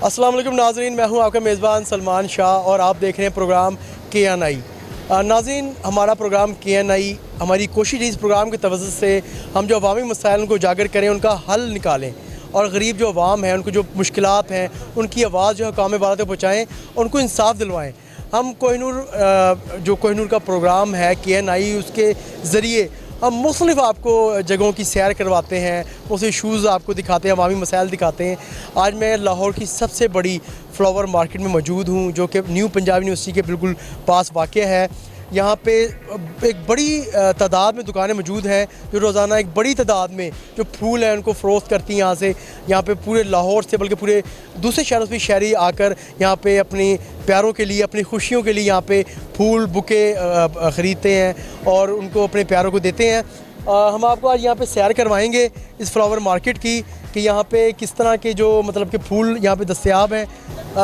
अस्सलाम वालेकुम नाज़रीन, मैं हूं आपका मेज़बान सलमान शाह और आप देख रहे हैं प्रोग्राम KNI। नाज़रीन, हमारा प्रोग्राम KNI, हमारी कोशिश है इस प्रोग्राम की तवज्जो से हम जो अवामी मसाइल उनको उजागर करें, उनका हल निकालें और गरीब जो अवाम है उनको जो मुश्किलात हैं उनकी आवाज़ जो है काम वाला तक पहुँचाएँ, उनको इंसाफ दिलवाएँ। हम कोहिनूर का प्रोग्राम है KNI, उसके ज़रिए हम मुख्तलिफ आपको जगहों की सैर करवाते हैं, मुख्तलिफ इशूज़ आपको दिखाते हैं, अवामी मसाइल दिखाते हैं। आज मैं लाहौर की सबसे बड़ी फ्लावर मार्केट में मौजूद हूँ, जो कि न्यू पंजाब यूनिवर्सिटी के बिल्कुल पास वाक़या है। यहाँ पे एक बड़ी तादाद में दुकानें मौजूद हैं जो रोज़ाना एक बड़ी तादाद में जो फूल हैं उनको फ़रोख्त करती हैं। यहाँ पे पूरे लाहौर से बल्कि पूरे दूसरे शहरों से शहरी आकर यहाँ पे अपनी प्यारों के लिए, अपनी खुशियों के लिए यहाँ पे फूल बुके ख़रीदते हैं और उनको अपने प्यारों को देते हैं। हम आपको आज यहाँ पे सैर करवाएंगे इस फ्लावर मार्केट की कि यहाँ पे किस तरह के जो मतलब कि फूल यहाँ पे दस्तयाब हैं।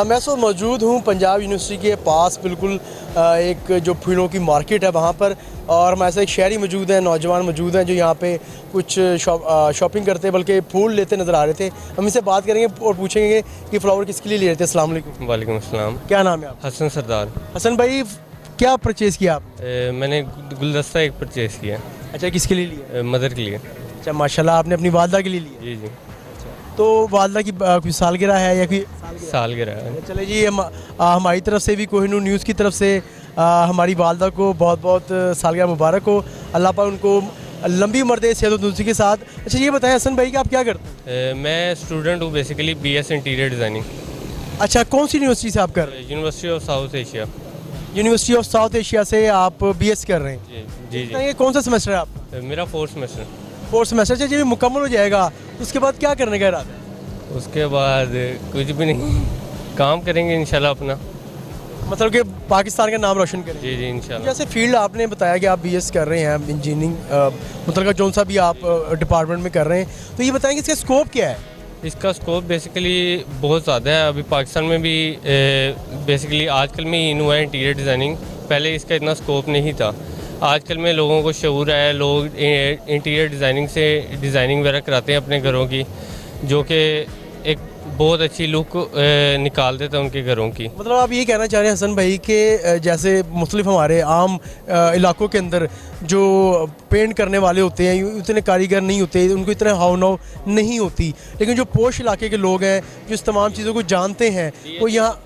मैं इस वक्त मौजूद हूँ पंजाब यूनिवर्सिटी के पास, बिल्कुल एक जो फूलों की मार्केट है वहाँ पर, और हमारे साथ एक शहरी मौजूद हैं, नौजवान मौजूद हैं जो यहाँ पे कुछ शॉपिंग करते बल्कि फूल लेते नज़र आ रहे थे। हम इनसे बात करेंगे और पूछेंगे कि फ्लावर किसके लिए ले रहे थे। अस्सलाम वालेकुम। वालेकुम अस्सलाम। क्या नाम है आप? हसन सरदार। हसन भाई, क्या परचेज़ किया आप? मैंने गुलदस्ता एक परचेज़ किया। अच्छा, किसके लिए लिया? मदर के लिए। अच्छा, माशाल्लाह, आपने अपनी वालदा के लिए लिया? जी जी। तो वालदा की कोई सालगिरह है या कोई सालगिरह है? चले जी, हमारी तरफ से भी कोहिनूर न्यूज़ की तरफ से हमारी वालदा को बहुत बहुत सालगिरह मुबारक हो। अल्लाह पाक उनको लंबी उम्र दे, सेहत और तंदुरुस्ती के साथ। अच्छा, ये बताएं हसन भाई कि आप क्या करते हैं? मैं स्टूडेंट हूँ बेसिकली, BS इंटीरियर डिज़ाइनिंग। अच्छा, कौन सी यूनिवर्सिटी से आप कर रहे हैं? University of south Asia. University of south Asia से आप BS कर रहे हैं? जी जी। ये कौन सा सेमेस्टर है आपका? मेरा 4th सेमेस्टर। 4th semester. अच्छा, जब मुकम्मल हो जाएगा तो उसके बाद क्या करने का इरादा है? उसके बाद कुछ भी नहीं, काम करेंगे इंशाल्लाह अपना, मतलब कि पाकिस्तान का नाम रोशन करें। जी जी इंशाल्लाह। जैसे फील्ड आपने बताया कि आप BS कर रहे हैं इंजीनियरिंग, मतलब जौन सा भी आप डिपार्टमेंट में कर रहे हैं, तो ये बताएंगे इसका स्कोप क्या है? इसका स्कोप बेसिकली बहुत ज़्यादा है। अभी पाकिस्तान में भी बेसिकली आजकल में इन हुआ है इंटीरियर डिज़ाइनिंग। पहले इसका इतना स्कोप नहीं था। आजकल में लोगों को शऊर है, लोग इंटीरियर डिज़ाइनिंग से डिज़ाइनिंग वगैरह कराते हैं अपने घरों की, जो कि एक बहुत अच्छी लुक निकाल देता है उनके घरों की। मतलब आप ये कहना चाह रहे हैं हसन भाई कि जैसे मुख्तलिफ हमारे आम इलाकों के अंदर जो पेंट करने वाले होते हैं उतने कारीगर नहीं होते, उनको इतना हाव नाव नहीं होती, लेकिन जो पोश इलाके के लोग हैं जो इस तमाम चीज़ों को जानते हैं वो यहाँ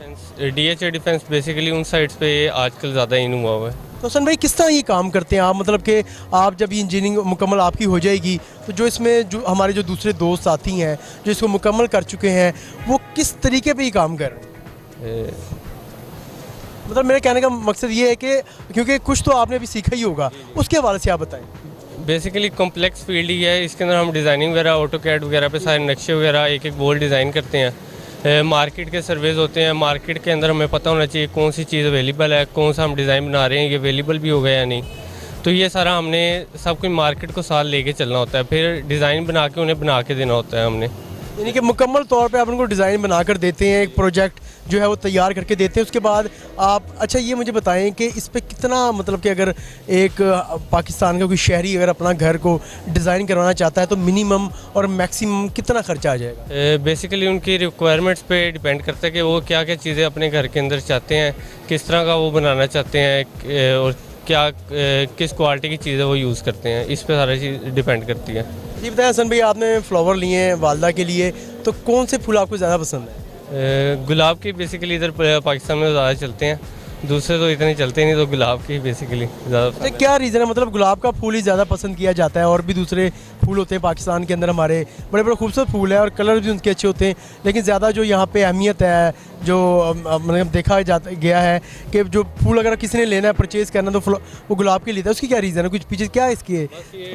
DHA डिफेंस बेसिकली उन साइड्स पे आजकल ज़्यादा इन हुआ हुआ है। तो हसन भाई, किस तरह ये काम करते हैं आप? मतलब कि आप जब ये इंजीनियरिंग मुकम्मल आपकी हो जाएगी तो जो इसमें जो हमारे जो दूसरे दोस्त साथी हैं जो इसको मुकम्मल कर चुके हैं, वो किस तरीके पे ये काम कर रहे हैं? मतलब मेरे कहने का मकसद ये है कि क्योंकि कुछ तो आपने अभी सीखा ही होगा, उसके हवाले से आप बताएं। बेसिकली कॉम्प्लेक्स फील्ड ही है। इसके अंदर हम डिज़ाइनिंग वगैरह, ऑटोकैड वगैरह पे सारे नक्शे वगैरह एक एक बोल डिज़ाइन करते हैं। मार्केट के सर्वेज होते हैं। मार्केट के अंदर हमें पता होना चाहिए कौन सी चीज़ अवेलेबल है, कौन सा हम डिज़ाइन बना रहे हैं, ये अवेलेबल भी हो गया या नहीं। तो ये सारा हमने सब कुछ मार्केट को साथ लेके चलना होता है, फिर डिज़ाइन बना के उन्हें बना के देना होता है हमने। यानी कि मुकम्मल तौर पे आप उनको डिज़ाइन बनाकर देते हैं, एक प्रोजेक्ट जो है वो तैयार करके देते हैं, उसके बाद आप। अच्छा, ये मुझे बताएं कि इस पे कितना, मतलब कि अगर एक पाकिस्तान का कोई शहरी अगर अपना घर को डिज़ाइन करवाना चाहता है तो मिनिमम और मैक्सिमम कितना खर्चा आ जाएगा? बेसिकली उनकी रिक्वायरमेंट्स पे डिपेंड करता है कि वो क्या क्या चीज़ें अपने घर के अंदर चाहते हैं, किस तरह का वो बनाना चाहते हैं और क्या किस क्वालिटी की चीज़ें वो यूज़ करते हैं। इस पर सारी चीज़ डिपेंड करती है। जी बताएं हसन भाई, आपने फ्लावर लिए हैं वालदा के लिए, तो कौन से फूल आपको ज़्यादा पसंद है? गुलाब के बेसिकली इधर पाकिस्तान में ज़्यादा चलते हैं, दूसरे तो इतने चलते नहीं, तो गुलाब के बेसिकली ज़्यादा। क्या रीज़न है? मतलब गुलाब का फूल ही ज़्यादा पसंद किया जाता है, और भी दूसरे फूल होते हैं पाकिस्तान के अंदर हमारे, बड़े बड़े खूबसूरत फूल हैं और कलर भी उनके अच्छे होते हैं, लेकिन ज़्यादा जो यहाँ पे अहमियत है, जो मतलब देखा गया है कि जो फूल अगर किसी ने लेना है, परचेज़ करना, तो वो गुलाब के लिए था। उसकी क्या रीज़न है? कुछ पीछे क्या इसकी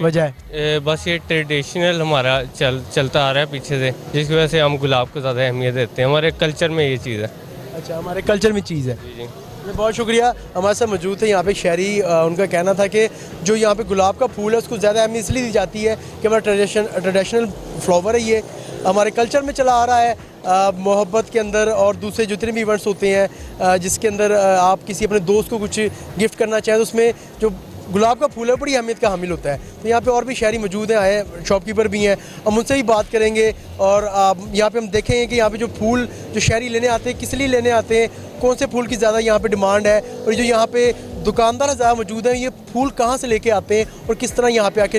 वजह है? बस ये ट्रेडिशनल हमारा चलता आ रहा है पीछे से, जिसकी वजह से हम गुलाब को ज़्यादा अहमियत देते हैं। हमारे कल्चर में ये चीज़ है। अच्छा, हमारे कल्चर में चीज़ है। जी जी। बहुत शुक्रिया। हमारे साथ मौजूद थे यहाँ पे शहरी, उनका कहना था कि जो यहाँ पे गुलाब का फूल है उसको ज़्यादा अहमियत इसलिए दी जाती है कि हमारा ट्रेडिशनल फ्लावर है, ये हमारे कल्चर में चला आ रहा है। मोहब्बत के अंदर और दूसरे जितने भी इवेंट्स होते हैं जिसके अंदर आप किसी अपने दोस्त को कुछ गिफ्ट करना चाहें तो उसमें जो गुलाब का फूल है बड़ी अहमियत का हामिल होता है। तो यहाँ पे और भी शहरी मौजूद हैं, आए शॉपकीपर भी हैं, हम उनसे भी बात करेंगे। और यहाँ पे हम देखेंगे कि यहाँ पे जो फूल जो शहरी लेने आते हैं किस लिए लेने आते हैं, कौन से फूल की ज़्यादा यहाँ पे डिमांड है, और जो यहाँ पे दुकानदार ज़्यादा मौजूद हैं ये फूल कहाँ से लेके आते हैं और किस तरह यहाँ पे आके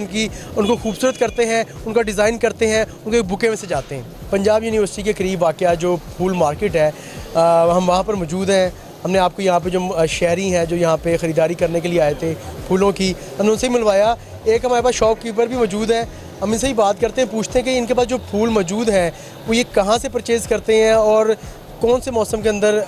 उनको खूबसूरत करते हैं, उनका डिज़ाइन करते हैं, उनको बुके में सजाते हैं। पंजाब यूनिवर्सिटी के करीब वाक़या जो फूल मार्केट है, हम वहाँ पर मौजूद हैं। हमने आपको यहाँ पे जो शहरी हैं जो यहाँ पे ख़रीदारी करने के लिए आए थे फूलों की, हमने उनसे ही मिलवाया। एक हमारे पास शॉपकीपर भी मौजूद है, हम इनसे ही बात करते हैं, पूछते हैं कि इनके पास जो फूल मौजूद हैं वो ये कहाँ से परचेज़ करते हैं और कौन से मौसम के अंदर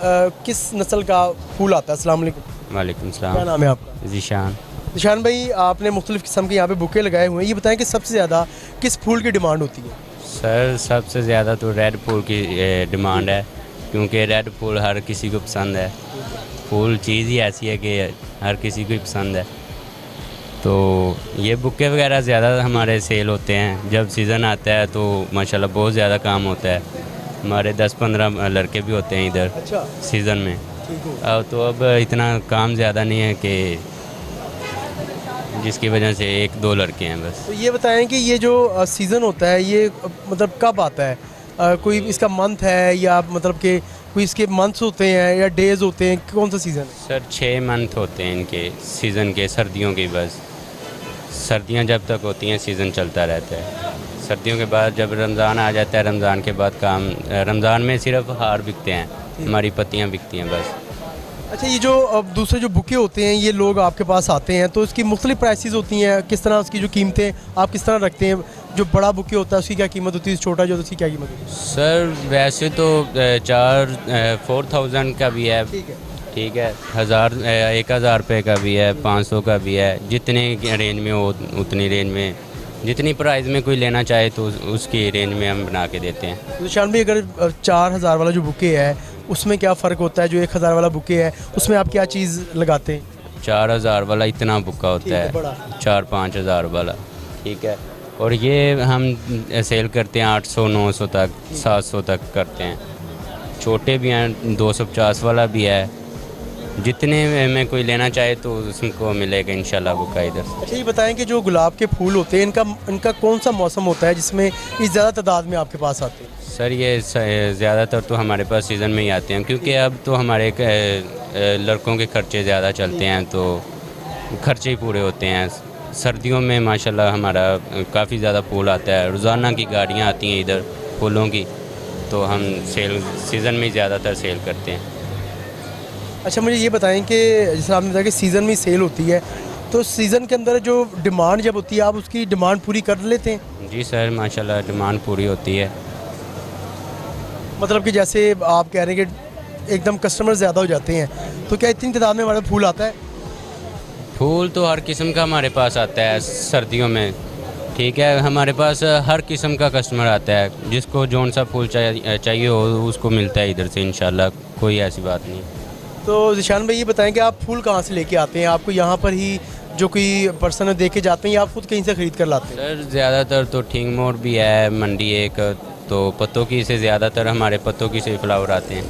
किस नस्ल का फूल आता है। अस्सलाम वालेकुम। वालेकुम सलाम। क्या नाम है आपका? ज़ीशान। निशान भाई, आपने मुख्तलिफ़ किस्म के यहाँ पे बुके लगाए हुए हैं, ये बताएं कि सबसे ज़्यादा किस फूल की डिमांड होती है? सर सबसे ज़्यादा तो रेड फूल की डिमांड है, क्योंकि रेड फूल हर किसी को पसंद है। फूल चीज़ ही ऐसी है कि हर किसी को ही पसंद है। तो ये बुके वगैरह ज़्यादा हमारे सेल होते हैं। जब सीज़न आता है तो माशाल्लाह बहुत ज़्यादा काम होता है। हमारे 10-15 लड़के भी होते हैं इधर अच्छा, सीज़न में। तो अब इतना काम ज़्यादा नहीं है कि जिसकी वजह से 1-2 लड़के हैं बस। तो ये बताएं कि ये जो सीज़न होता है ये मतलब कब आता है? कोई इसका मंथ है या मतलब कि कोई इसके मंथ्स होते हैं या डेज़ होते हैं, कौन सा सीज़न है? सर 6 मंथ होते हैं इनके सीज़न के, सर्दियों के। बस सर्दियां जब तक होती हैं सीज़न चलता रहता है। सर्दियों के बाद जब रमज़ान आ जाता है, रमज़ान के बाद काम, रमज़ान में सिर्फ हार बिकते हैं, हमारी पत्तियां बिकती हैं बस। अच्छा, ये जो अब दूसरे जो बुके होते हैं ये लोग आपके पास आते हैं तो इसकी मुख्तलिफ प्राइसेस होती हैं, किस तरह उसकी जो कीमतें आप किस तरह रखते हैं? जो बड़ा बुके होता है उसकी क्या कीमत होती है, छोटा जो उसकी क्या कीमत होती है? सर वैसे तो 4,000 का भी है, ठीक है, 1,000 रुपये का भी है, 500 का भी है। जितने रेंज में हो उतनी रेंज में, जितनी प्राइस में कोई लेना चाहे तो उसकी रेंज में हम बना के देते हैं। तो शान भाई, अगर 4,000 वाला जो बुके है उसमें क्या फ़र्क होता है? जो 1,000 वाला बुके है उसमें आप क्या चीज़ लगाते हैं? 4,000 वाला इतना बुका होता है, 4-5 हज़ार वाला, ठीक है। और ये हम सेल करते हैं 800-900 तक, 700 तक करते हैं। छोटे भी हैं, 250 वाला भी है। जितने में कोई लेना चाहे तो उसको मिलेगा इंशाल्लाह बुका इधर। अच्छा, ये बताएं कि जो गुलाब के फूल होते हैं इनका कौन सा मौसम होता है जिसमें ये ज़्यादा तादाद में आपके पास आते हैं? सर ये ज़्यादातर तो हमारे पास सीज़न में ही आते हैं, क्योंकि अब तो हमारे लड़कों के खर्चे ज़्यादा चलते हैं तो खर्चे ही पूरे होते हैं। सर्दियों में माशाल्लाह हमारा काफ़ी ज़्यादा फूल आता है, रोज़ाना की गाड़ियाँ आती हैं इधर फूलों की, तो हम सेल सीज़न में ज़्यादातर सेल करते हैं। अच्छा, मुझे ये बताएं कि जैसे आपने बताया कि सीज़न में सेल होती है, तो सीज़न के अंदर जो डिमांड जब होती है आप उसकी डिमांड पूरी कर लेते हैं? जी सर, माशाल्लाह डिमांड पूरी होती है। मतलब कि जैसे आप कह रहे हैं कि एकदम कस्टमर ज़्यादा हो जाते हैं, तो क्या इतनी तादाद में हमारा फूल आता है? फूल तो हर किस्म का हमारे पास आता है सर्दियों में, ठीक है। हमारे पास हर किस्म का कस्टमर आता है, जिसको जौन सा फूल चाहिए हो उसको मिलता है इधर से इंशाल्लाह, कोई ऐसी बात नहीं। तो ज़ीशान भाई, ये बताएं कि आप फूल कहाँ से लेके आते हैं? आपको यहाँ पर ही जो कोई पर्सन है देके जाते हैं या आप खुद कहीं से ख़रीद कर लाते हैं? सर ज़्यादातर तो ठीक मोड़ भी है, मंडी एक, तो पत्तों की से ज़्यादातर हमारे पत्तों की से फ्लावर आते हैं।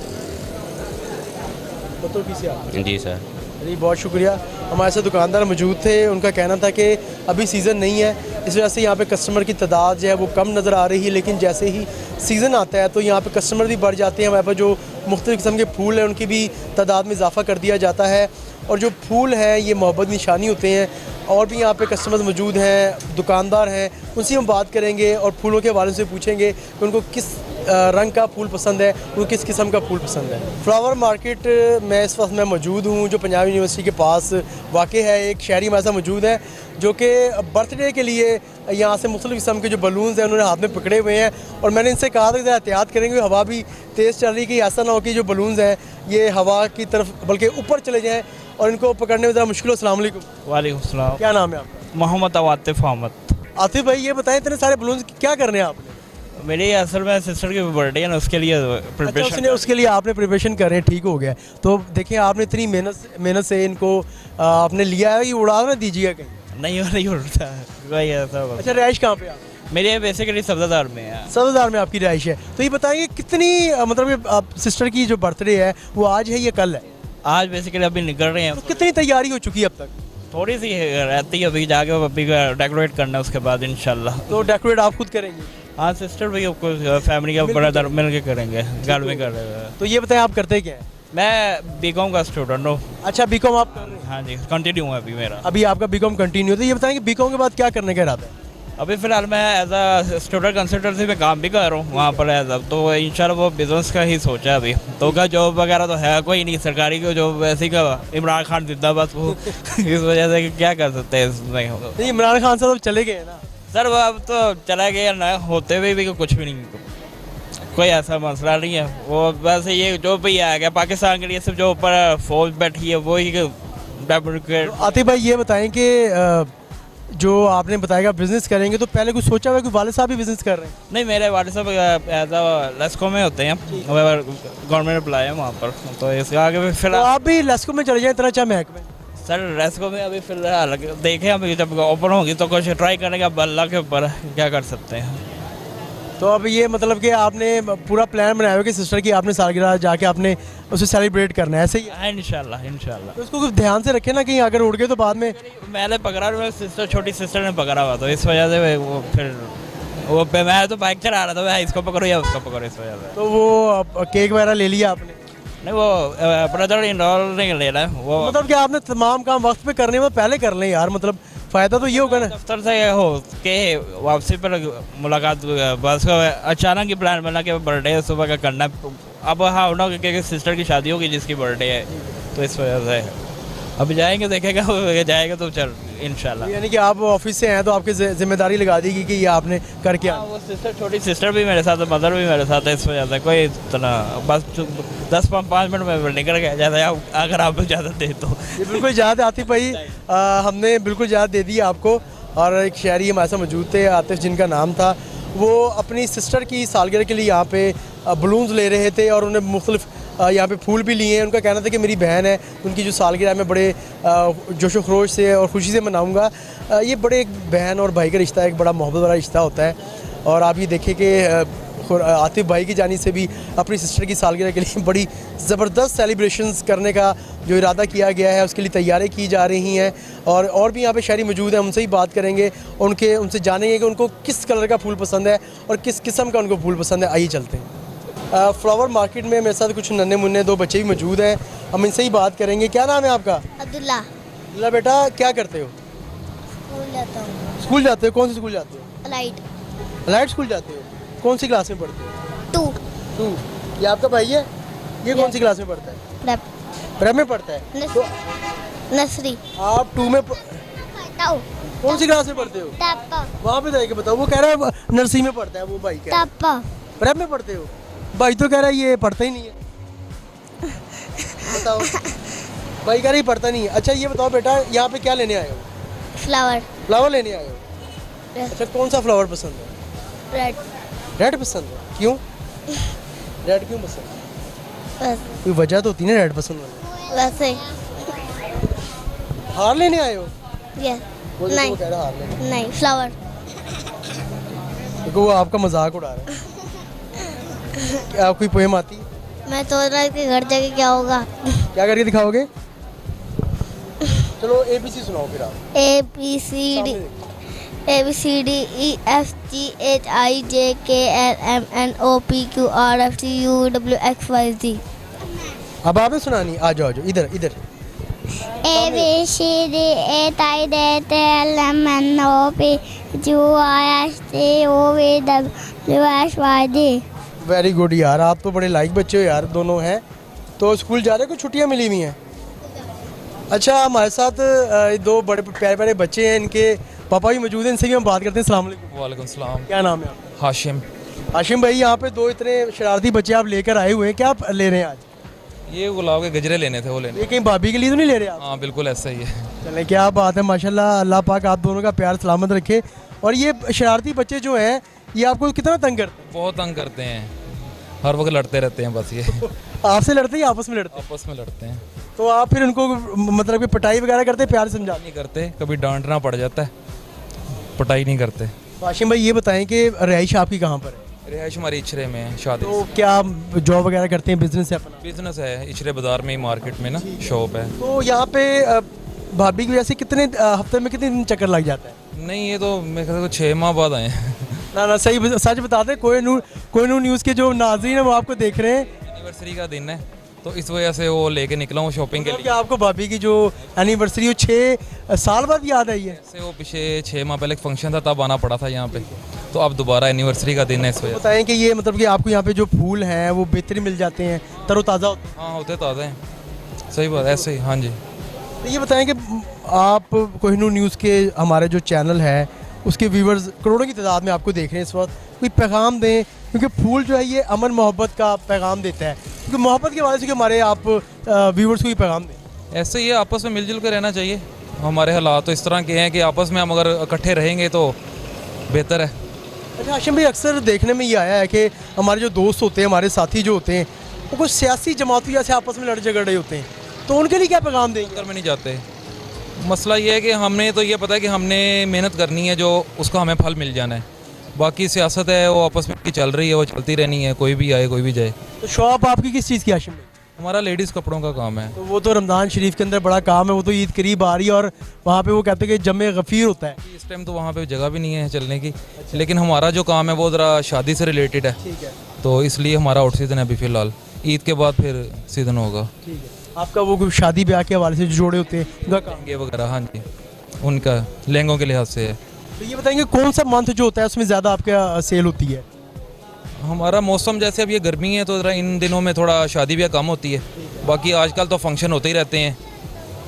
पत्तों की से आते हैं? जी सर। जी, बहुत शुक्रिया। हमारे साथ दुकानदार मौजूद थे, उनका कहना था कि अभी सीज़न नहीं है, इस वजह से यहाँ पे कस्टमर की तादाद जो है वो कम नज़र आ रही है, लेकिन जैसे ही सीज़न आता है तो यहाँ पे कस्टमर भी बढ़ जाते हैं। हमारे पास जो मुख्तलिफ़ किस्म के फूल हैं उनकी भी तादाद में इजाफ़ा कर दिया जाता है, और जो फूल हैं ये मोहब्बत निशानी होते हैं। और भी यहाँ पे कस्टमर्स मौजूद हैं, दुकानदार हैं, उनसे हम बात करेंगे और फूलों के हवाले से पूछेंगे कि उनको किस रंग का फूल पसंद है, उनको किस किस्म का फूल पसंद है। फ्लावर मार्केट में इस वक्त मैं मौजूद हूँ जो पंजाब यूनिवर्सिटी के पास वाक़ है। एक शहरी हमारे साथ मौजूद है जो कि बर्थडे के लिए यहाँ से मुख्तलिफ़ किस्म के जो बलून्स हैं उन्होंने हाथ में पकड़े हुए हैं, और मैंने इनसे कहा था कि एहतियात करेंगे, हवा भी तेज़ चल रही है कि ऐसा ना हो कि जो बलून्स हैं ये हवा की तरफ बल्कि ऊपर चले जाएँ और इनको पकड़ने में ज़रा मुश्किल हो। अस्सलाम वालेकुम। वालेकुम सलाम। क्या नाम है आपका? मोहम्मद आतिफ अहमद। आतिफ भाई, ये बताएं इतने सारे बलून्स क्या करने हैं आपने? मेरी असल में सिस्टर की बर्थडे है ना, उसके लिए अच्छा, प्रिपरेशन। उसके लिए आपने प्रिपरेशन कर रहे हैं, ठीक हो गया। तो देखिए आपने इतनी मेहनत से इनको आपने लिया है, ये उड़ा ना दीजिएगा कहीं। नहीं उड़ता है वही ऐसा। अच्छा, रहाइश कहाँ पे आप? मेरे बेसिकली सब्ज़ादार में है। सब्ज़दार में आपकी रहाइश है। तो ये बताइए कितनी मतलब ये आप सिस्टर की जो बर्थडे है वो आज है या कल है? आज बेसिकली अभी निकल रहे हैं। तो कितनी तैयारी हो चुकी है अब तक? थोड़ी सी रहती है, अभी जाके अभी डेकोरेट करना है उसके बाद इंशाल्लाह। तो डेकोरेट आप खुद करेंगे? हाँ, सिस्टर भी फैमिली का ब्रदर मिल के करेंगे, घर में कर रहे हैं। तो ये बताएं आप करते क्या हैं? मैं बीकॉम का स्टूडेंट हूँ। अच्छा, बीकॉम आप कर रहे हैं? हाँ जी, कंटिन्यू है अभी मेरा। अभी आपका बीकॉम कंटिन्यू है, तो ये बताएं कि बीकॉम के बाद क्या करने का इरादा है? अभी फ़िलहाल मैं एज अ स्टूडेंट कंसल्टेंसी में काम भी कर रहा हूँ वहाँ पर एज अ, तो इंशाल्लाह वो बिज़नेस का ही सोचा है अभी। तो का जॉब वगैरह तो है कोई नहीं, सरकारी को जॉब वैसे ही का इमरान खान जिंदाबाद वो इस वजह से कि क्या कर सकते हैं इसमें। नहीं, इमरान खान साहब चले गए हैं ना? सर वो अब तो चला गया ना, होते हुए भी कुछ भी नहीं, कोई ऐसा मसला नहीं है। वो बस ये जो भी आ गया पाकिस्तान के लिए, सिर्फ जो ऊपर फौज बैठी है वो ही डेमोक्रेट। आतिफ भाई ये बताएं कि जो आपने बताया बिजनेस करेंगे, तो पहले कुछ सोचा हुआ है कि वाले साहब भी बिजनेस कर रहे हैं? नहीं, मेरे वाले साहब एज अ लेस्को में होते हैं, गवर्नमेंट एम्प्लॉय है वहाँ पर, तो इसके आगे भी तो फिलहाल आप भी लेस्को में चले जाएं, इतना अच्छा महक में। सर लेस्को में अभी फिलहाल देखें, अभी जब ओपन होगी तो कुछ ट्राई करने का, अल्लाह के ऊपर क्या कर सकते हैं। तो अब ये मतलब कि आपने पूरा प्लान बनाया हुआ कि सिस्टर की आपने सालगिरह जाके आपने उसे सेलिब्रेट करना है, ऐसे ही है? हाँ, इंशाल्लाह इंशाल्लाह। तो उसको कुछ ध्यान से रखें ना, कहीं अगर उड़ गए तो बाद में। मैंने पकड़ा, मेरे सिस्टर छोटी सिस्टर ने पकड़ा हुआ, तो इस वजह से वो फिर वो मैं तो बाइक चला रहा था, मैं इसको पकड़ो या उसको पकड़ो, इस वजह से। तो वो केक वगैरह ले लिया आपने? नहीं, वो ब्रदर इन लॉ नहीं ले रहा है वो। मतलब कि आपने तमाम काम वक्त पे करने में पहले कर लें यार, मतलब फ़ायदा तो ये होगा ना। दफ्तर से हो के वापसी पर मुलाकात, बस अचानक ही प्लान बना कि बर्थडे सुबह का करना है। अब हाँ ना, क्योंकि सिस्टर की शादी होगी जिसकी बर्थडे है, तो इस वजह से अब जाएंगे, देखेगा जाएगा तो चल इंशाल्लाह। यानी कि आप ऑफिस से हैं तो आपकी जिम्मेदारी लगा देगी कि ये आपने करके हाँ, वो सिस्टर छोटी सिस्टर भी मेरे साथ है, मदर भी मेरे साथ है, इस वजह से कोई इतना बस 10-5 मिनट में निकल गया जाता है, अगर आप इजाज़त दे तो। ये बिल्कुल इजाज़त आतिफ भाई, हमने बिल्कुल इजाज़त दे दी आपको। और एक शहरी हमारे साथ मौजूद थे, आतिफ जिनका नाम था, वो अपनी सिस्टर की सालगिरह के लिए यहाँ पे बलून्स ले रहे थे और उन्हें मुख्तलिफ यहाँ पे फूल भी लिए हैं। उनका कहना था कि मेरी बहन है, उनकी जो सालगिरह मैं बड़े जोश व खरोश से और खुशी से मनाऊँगा। ये बड़े एक बहन और भाई का रिश्ता है, एक बड़ा मोहब्बत वाला रिश्ता होता है। और आप ये देखें कि आतिफ भाई की जानिब से भी अपनी सिस्टर की सालगिरह के लिए बड़ी ज़बरदस्त सेलिब्रेशंस करने का जो इरादा किया गया है, उसके लिए तैयारी की जा रही हैं। और भी यहाँ पे शहरी मौजूद हैं, उनसे ही बात करेंगे, उनसे जानेंगे कि उनको किस कलर का फूल पसंद है और किस किस्म का उनको फूल पसंद है। आइए चलते हैं। फ्लावर मार्केट में मेरे साथ कुछ नन्हे मुन्ने 2 बच्चे भी मौजूद हैं, हम इनसे ही बात करेंगे। क्या नाम है आपका? अब्दुल्ला। अब्दुल्ला बेटा, क्या करते हो? स्कूल जाता हूँ। स्कूल जाते हो? कौन सी स्कूल जाते हो? लाइट स्कूल जाते हो? कौन सी क्लास में पढ़ते हो? 2 ये आपका भाई है? ये कौन सी क्लास में पढ़ता है? प्रेप प्रेप में पढ़ता है। तो नर्सरी। आप 2 में ताऊ कौन सी क्लास में पढ़ते हो? तापा वहाँ पे जाके बताओ। वो कह रहा है नर्सरी में पढ़ता है, वो भाई कह रहा है तापा। प्रेप में पढ़ते हो। भाई तो कह रहा है ये पढ़ता ही नहीं है। बताओ। भाई कह रहा है पढ़ता नहीं है। अच्छा ये बताओ बेटा, यहाँ पे क्या लेने आए हो? फ्लावर। फ्लावर लेने आए हो? अच्छा, कौन सा फ्लावर पसंद है? रेड। रेड पसंद है? क्यों रेड क्यों पसंद है? बस कोई वजह तो होती है ना रेड पसंद होने? वैसे। हार लेने आए हो? यस। वो जो नहीं वो कह रहा है हार लेने, नहीं, फ्लावर। क्योंकि वो आपका मजाक उड़ा रहा है। क्या कोई पोएम आती है? मैं सोच रहा कि घर जाके क्या होगा। क्या करके दिखाओगे? चलो ABC सुनाओ फिर आप। ABCD ABCDEFGHIJKLMNOPQRSTUVWXYZ। अब आपने सुनानी, आ जाओ इधर इधर। ABCDEFGHIJKLMNOPQRSTUVWXYZ। वेरी गुड यार, आप तो बड़े लाइक बच्चे हो यार, दोनों हैं। तो स्कूल जा रहे हो, छुट्टियां मिली हुई हैं? अच्छा, हमारे साथ 2 बड़े प्यारे प्यारे बच्चे हैं, इनके पापा भी मौजूद हैं, इनसे भी हम बात करते हैं। अस्सलाम वालेकुम। वालेकुम सलाम। क्या नाम है आपका? हाशिम। हाशिम भाई, यहाँ पे 2 इतने शरारती बच्चे आप लेकर आए हुए हैं, क्या आप ले रहे हैं आज? ये गुलाब के गजरे लेने थे, वो लेने। ये कहीं भाभी के लिए तो नहीं ले रहे आप? हाँ बिल्कुल ऐसा ही है। चले, क्या बात है, माशाल्लाह। अल्लाह पाक आप दोनों का प्यार सलामत रखे। और ये शरारती बच्चे जो हैं, ये आपको कितना तंग करते हैं? बहुत तंग करते हैं, हर वक्त लड़ते रहते हैं बस ये। आपसे लड़ते हैं या आपस में लड़ते हैं? आपस में लड़ते हैं। तो आप फिर उनको मतलब कि पिटाई वगैरह करते हैं, प्यार से समझाते? नहीं करते, कभी डांटना पड़ जाता है, पिटाई नहीं करते। हाशिम भाई ये बताएं कि रहाइश आपकी कहाँ पर है? रिहाइश हमारी इचरे में है, शादी। तो क्या जॉब वगैरह करते हैं, बिजनेस है अपना? बिजनेस है, इचरे बाज़ार में ही, मार्केट में ना शॉप है। तो यहाँ पे भाभी की वजह से कितने हफ्ते में कितने दिन चक्कर लग जाता है? नहीं ये तो मेरे ख्याल से 6 माह बाद आए हैं। ना सही सच बता दें, कोई न्यूज़ के जो नाज़रीन है वो आपको देख रहे हैं, एनिवर्सरी का दिन है तो इस वजह से वो लेके निकला हूँ शॉपिंग के मतलब कि लिए। आपको भाभी की जो एनिवर्सरी वो 6 साल बाद याद आई है। से वो पीछे 6 माह पहले एक फंक्शन था तब आना पड़ा था यहाँ पे, तो अब दोबारा एनिवर्सरी का दिन है इस वजह से। बताएं कि ये मतलब कि आपको यहाँ पे जो फूल हैं वो बेहतरीन मिल जाते हैं, तरोताज़ा होते हैं। हाँ होते ताज़ा हैं, सही बात ऐसे ही। हाँ जी। तो ये बताएं कि आप कोहिनूर न्यूज़ के हमारे जो चैनल है उसके व्यूवर्स करोड़ों की तादाद में आपको देख रहे हैं इस वक्त, कोई पैगाम दें, क्योंकि फूल जो है ये अमन मोहब्बत का पैगाम देता है, क्योंकि मोहब्बत के वाले से कि हमारे आप व्यूवर्स को भी पैगाम दें। ऐसे ही है, आपस में मिलजुल कर रहना चाहिए। हमारे हालात तो इस तरह के हैं कि आपस में हम अगर इकट्ठे रहेंगे तो बेहतर है। अच्छा हाशिम भाई, अक्सर देखने में ये आया है कि हमारे जो दोस्त होते हैं, हमारे साथी जो होते हैं, वो कुछ सियासी जमातों से आपस में लड़ झगड़ रहे होते हैं, तो उनके लिए क्या पैगाम देंगे? अंदर में नहीं जाते। मसला ये है कि हमने तो ये पता है कि हमने मेहनत करनी है, जो उसका हमें फल मिल जाना है। बाकी सियासत है वो आपस में की चल रही है, वो चलती रहनी है, कोई भी आए कोई भी जाए। तो शॉप आपकी किस चीज़ की हाशिम भाई? हमारा लेडीज़ कपड़ों का काम है। तो वो तो रमज़ान शरीफ के अंदर बड़ा काम है, वो तो ईद करीब आ रही है और वहाँ पे वो कहते हैं कि जमे गफ़ीर होता है। इस टाइम तो वहाँ पे जगह भी नहीं है चलने की, लेकिन हमारा जो काम है वो ज़रा शादी से रिलेटेड है, ठीक है, तो इसलिए हमारा आउट सीज़न है अभी फ़िलहाल। ईद के बाद फिर सीज़न होगा। ठीक है। आपका वो शादी ब्याह के हवाले से जो जोड़े होते हैं उनका काम। लहंगे वगैरह, हाँ जी, उनका लहंगों के लिहाज से है। तो ये बताएंगे कौन सा मंथ जो होता है उसमें ज़्यादा आपका सेल होती है? हमारा मौसम जैसे अब ये गर्मी है तो ज़रा इन दिनों में थोड़ा शादी ब्याह कम होती है, बाकी आजकल तो फंक्शन होते ही रहते हैं।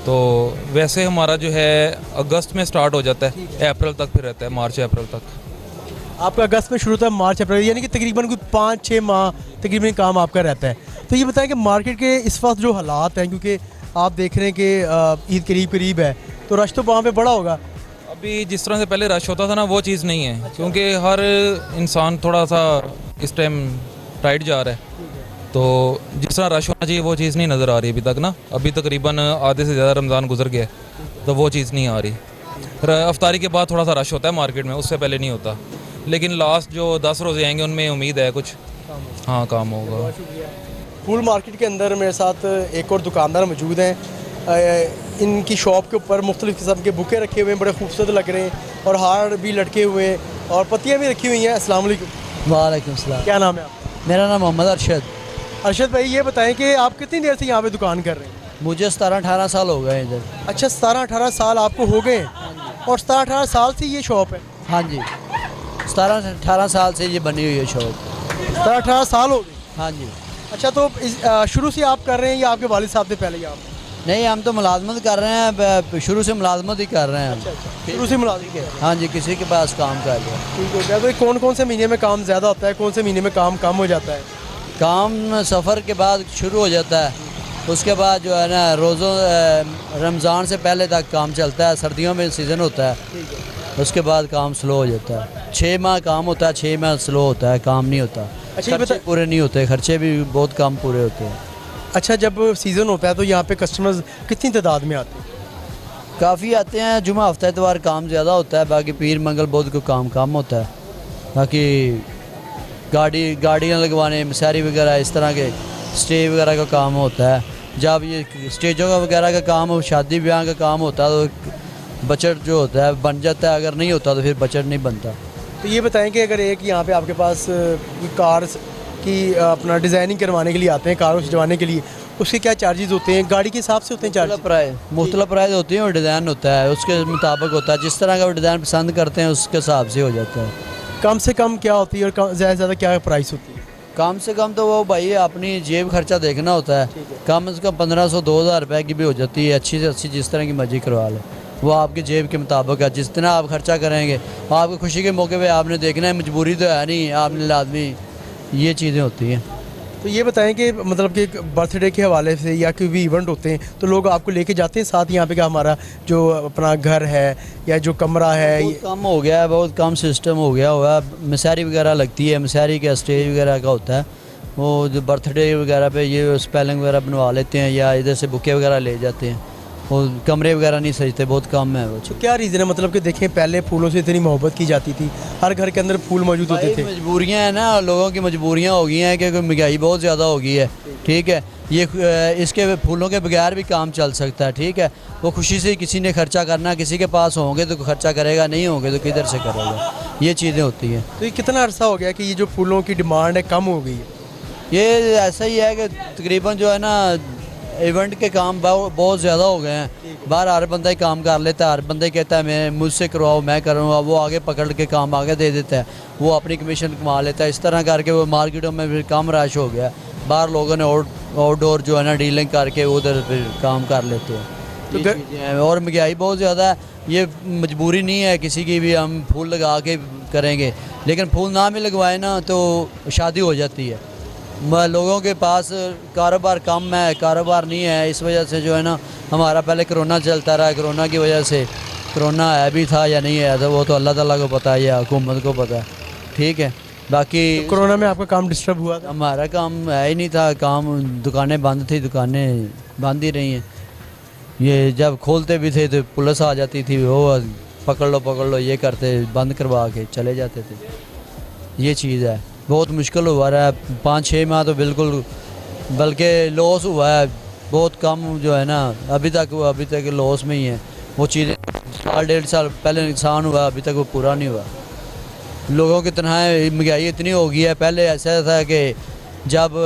तो वैसे हमारा जो है अगस्त में स्टार्ट हो जाता है, अप्रैल तक फिर रहता है, मार्च अप्रैल तक। आपका अगस्त में शुरू होता है, मार्च अप्रैल, यानी कि तकरीबन कोई 5-6 माह तकरीबन काम आपका रहता है। तो ये बताएं कि मार्केट के इस वक्त जो हालात हैं, क्योंकि आप देख रहे हैं कि ईद करीब है, तो रश तो वहाँ पे बड़ा होगा। अभी जिस तरह से पहले रश होता था ना वो चीज़ नहीं है, क्योंकि हर इंसान थोड़ा सा इस टाइम टाइट जा रहा है, तो जिस तरह रश होना चाहिए वो चीज़ नहीं नज़र आ रही अभी तक ना। अभी तकरीबन आधे से ज़्यादा रमज़ान गुजर गया है, तो वो चीज़ नहीं आ रही। अफ्तारी के बाद थोड़ा सा रश होता है मार्केट में, उससे पहले नहीं होता। लेकिन लास्ट जो 10 रोज़े आएंगे उनमें उम्मीद है कुछ हाँ काम होगा। फूल मार्केट के अंदर मेरे साथ एक और दुकानदार मौजूद हैं। इनकी शॉप के ऊपर मुख्तलिफ़ किस्म के बुके रखे हुए हैं, बड़े खूबसूरत लग रहे हैं, और हार भी लटके हुए हैं और पत्तियाँ भी रखी हुई हैं। अस्सलाम वालेकुम। वालेकुम सलाम। क्या नाम है आपका? मेरा नाम मोहम्मद अरशद। अरशद भाई, ये बताएं कि आप कितनी देर से यहाँ पे दुकान कर रहे हैं? मुझे 17-18 साल हो गए इधर। अच्छा, 17-18 साल आपको हो गए हैं, और 17-18 साल से ये शॉप है? हाँ जी, 17-18 साल से ये बनी हुई है शॉप। 17-18 साल हो गए। हाँ जी। अच्छा, तो शुरू से आप कर रहे हैं या आपके वालिद साहब से पहले ही आप? नहीं, हम तो मुलाजमत कर रहे हैं, शुरू से मुलाजमत ही कर रहे हैं हम। शुरू से मुलाजिम है? हाँ जी, किसी के पास काम कर रहे हैं। ठीक हो गया। तो कौन कौन से महीने में काम ज़्यादा होता है, कौन से महीने में काम कम हो जाता है? काम सफ़र के बाद शुरू हो जाता है, उसके बाद जो है ना रोज़ों रमज़ान से पहले तक काम चलता है। सर्दियों में सीज़न होता है, उसके बाद काम स्लो हो जाता है। 6 माह काम होता है, 6 माह स्लो होता है, काम नहीं होता। अच्छा, खर्चे पूरे नहीं होते, खर्चे भी बहुत कम पूरे होते हैं। अच्छा, जब सीज़न होता है तो यहाँ पे कस्टमर्स कितनी तादाद में आते हैं? काफ़ी आते हैं। जुमा हफ्ता इतवार काम ज़्यादा होता है, बाकी पीर मंगल बुध को काम कम होता है। बाकी गाड़ियाँ लगवाने, मसारी वगैरह इस तरह के स्टेज वगैरह का काम होता है। जब ये स्टेजों का वगैरह का काम हो, शादी ब्याह का काम होता है, तो बजट जो होता है बन जाता है, अगर नहीं होता तो फिर बजट नहीं बनता। तो ये बताएं कि अगर एक यहाँ पे आपके पास कार की अपना डिज़ाइनिंग करवाने के लिए आते हैं, कार सजवाने के लिए, उसके क्या चार्जेस होते हैं? गाड़ी के हिसाब से होते हैं चार्ज? मुख्तलिफ प्राइस होती है और डिज़ाइन होता है, उसके मुताबिक होता है। जिस तरह का वो डिज़ाइन पसंद करते हैं उसके हिसाब से हो जाता है। कम से कम क्या होती है और ज़्यादा से ज़्यादा क्या प्राइस होती है? कम से कम तो वो भाई अपनी जेब खर्चा देखना होता है। कम से कम 1500-2000 रुपये की भी हो जाती है, अच्छी से अच्छी जिस तरह की मर्जी करवा लें। वो आपकी जेब के मुताबिक है, जितना आप खर्चा करेंगे। आपकी खुशी के मौके पे आपने देखना है, मजबूरी तो है नहीं, आपने लाजमी ये चीज़ें होती हैं। तो ये बताएं कि मतलब कि बर्थडे के हवाले से या कोई भी इवेंट होते हैं तो लोग आपको लेके जाते हैं साथ यहाँ पे, क्या हमारा जो अपना घर है या जो कमरा है? बहुत कम हो गया है, बहुत कम सिस्टम हो गया हुआ है। मसारी वगैरह लगती है, मसारी का स्टेज वगैरह का होता है, वो जो बर्थडे वगैरह पे ये स्पेलिंग वगैरह बनवा लेते हैं या इधर से बुके वगैरह ले जाते हैं। वो कमरे वगैरह नहीं सजते, बहुत कम है वो। तो क्या रीज़न है? मतलब कि देखें, पहले फूलों से इतनी मोहब्बत की जाती थी, हर घर के अंदर फूल मौजूद होते थे। मजबूरियाँ हैं ना, लोगों की मजबूरियाँ हो गई हैं कि महंगाई बहुत ज़्यादा हो गई है, ठीक है। ये इसके फूलों के बगैर भी काम चल सकता है, ठीक है। वो खुशी से किसी ने खर्चा करना, किसी के पास होंगे तो खर्चा करेगा, नहीं होंगे तो किधर से करेगा, ये चीज़ें होती हैं। तो ये कितना अरसा हो गया कि ये जो फूलों की डिमांड है कम हो गई है? ये ऐसा ही है कि तकरीबन जो है ना इवेंट के काम बहुत ज़्यादा हो गए हैं। बाहर हर बंदा ही काम कर लेता है, हर बंदा ही कहता है मैं मुझसे करवाओ, मैं करूँगा, वो आगे पकड़ के काम आगे दे देता है, वो अपनी कमीशन कमा लेता है। इस तरह करके वो मार्केटों में फिर कम रश हो गया। बाहर लोगों ने आउटडोर जो है ना डीलिंग करके उधर फिर काम कर लेते हैं। तो ये चीज़ें हैं। और महंगाई बहुत ज़्यादा है, ये मजबूरी नहीं है किसी की भी हम फूल लगा के करेंगे, लेकिन फूल ना भी लगवाए ना तो शादी हो जाती है। लोगों के पास कारोबार कम है, कारोबार नहीं है, इस वजह से जो है ना हमारा पहले कोरोना चलता रहा, कोरोना की वजह से, कोरोना है भी था या नहीं है तो वो तो अल्लाह ताला को पता है या हुकूमत को पता है, ठीक है। बाकी तो कोरोना में आपका काम डिस्टर्ब हुआ था? हमारा काम है ही नहीं था, काम दुकानें बंद थी, दुकानें बंद ही रही हैं। ये जब खोलते भी थे तो पुलिस आ जाती थी, वो पकड़ लो ये करते, बंद करवा के चले जाते थे। ये चीज़ है, बहुत मुश्किल हुआ रहा है 5-6 माह तो बिल्कुल, बल्कि लॉस हुआ है बहुत कम जो है ना, अभी तक लॉस में ही है। वो चीज़ें 1.5 साल पहले नुकसान हुआ, अभी तक वो पूरा नहीं हुआ। लोगों की तनख्वाह महंगाई इतनी हो गई है, पहले ऐसा था कि जब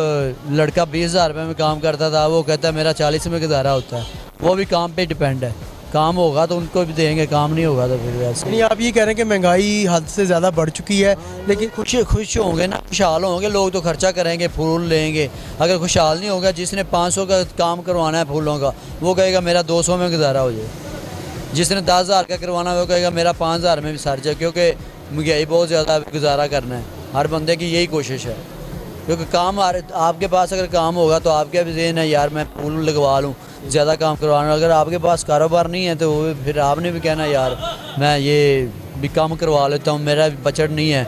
लड़का 20,000 रुपये में काम करता था वो कहता है मेरा 40 में गुजारा होता है। वो भी काम पे डिपेंड है, काम होगा तो उनको भी देंगे, काम नहीं होगा तो फिर ऐसे। नहीं, आप ये कह रहे हैं कि महंगाई हद से ज़्यादा बढ़ चुकी है, लेकिन खुश होंगे ना, खुशहाल होंगे लोग तो खर्चा करेंगे, फूल लेंगे। अगर खुशहाल नहीं होगा, जिसने 500 का काम करवाना है फूलों का वो कहेगा मेरा 200 में गुजारा हो जाए, जिसने 10,000 का करवाना है वो कहेगा मेरा 5,000 में भी सर जाए, क्योंकि महंगाई बहुत ज़्यादा, गुजारा करना है हर बंदे की यही कोशिश है। क्योंकि काम आपके पास अगर काम होगा तो आपके भी ज़हन है यार मैं फूल लगवा लूँ, ज़्यादा काम करवाना। अगर आपके पास कारोबार नहीं है तो फिर आपने भी कहना यार मैं ये भी काम करवा लेता हूँ, मेरा बजट नहीं है।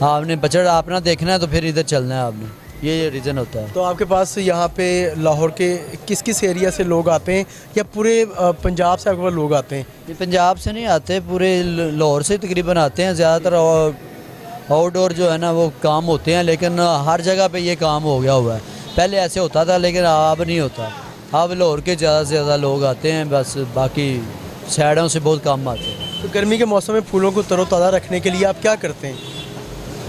आपने बजट अपना देखना है तो फिर इधर चलना है आपने, ये रीज़न होता है। तो आपके पास यहाँ पे लाहौर के किस एरिया से लोग आते हैं या पूरे पंजाब से आपके पास लोग आते हैं? ये पंजाब से नहीं आते, पूरे लाहौर से तकरीबन आते हैं। ज़्यादातर आउटडोर जो है ना वो काम होते हैं, लेकिन हर जगह पे ये काम हो गया हुआ है। पहले ऐसे होता था लेकिन अब नहीं होता, अब लाहौर के ज़्यादा से ज़्यादा लोग आते हैं, बस बाकी साइडों से बहुत कम आते हैं। तो गर्मी के मौसम में फूलों को तरोताज़ा रखने के लिए आप क्या करते हैं?